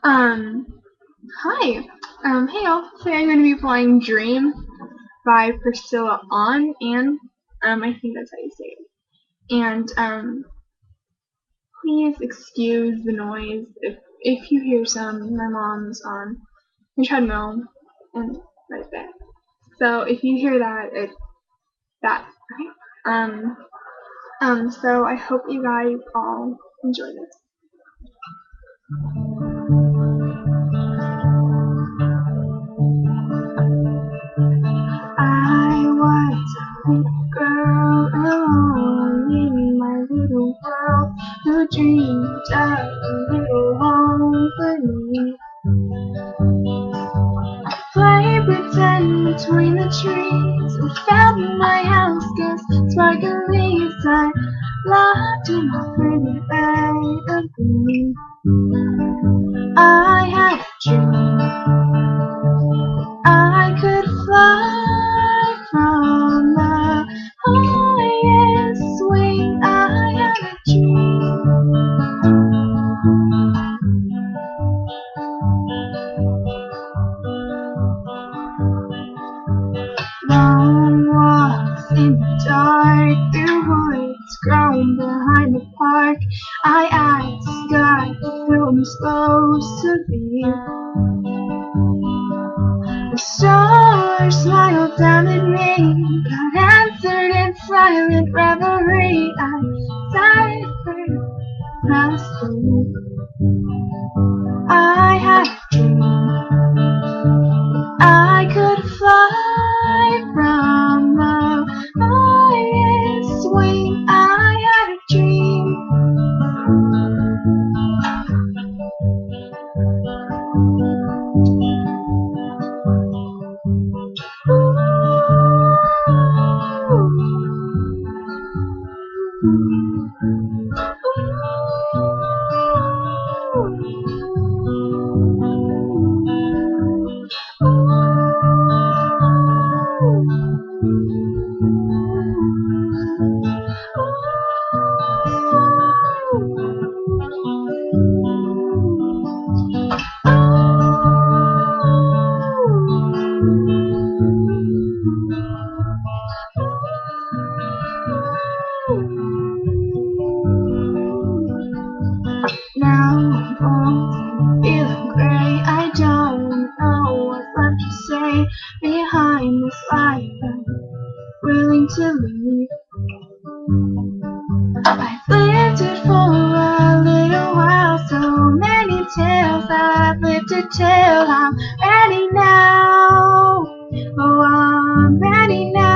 Um, Hi. Hey y'all. Today I'm going to be playing Dream by Priscilla and I think that's how you say it. And please excuse the noise if you hear some. My mom's on the treadmill and right there. So if you hear that, that's right. So I hope you guys all enjoy this. I was a little girl alone in my little world who dreamed of a little home for me. Play pretend between the trees and found my house gets sparkly inside, locked in a pretty bed of green. I had a dream I could fly from the highest wing. I had a dream. Long walks in the dark through woods growing behind the park. I asked God who I'm supposed to be. The stars smiled down at me. God answered in silent reverie. I sat across the room. I had a dream I could fly from the highest wing. I had a dream. Now I'm old, feeling gray. I don't know what's left to say behind this life I'm willing to leave. I've lived it for a little while, so many tales I've lived to tell. I'm ready now. Oh, I'm ready now.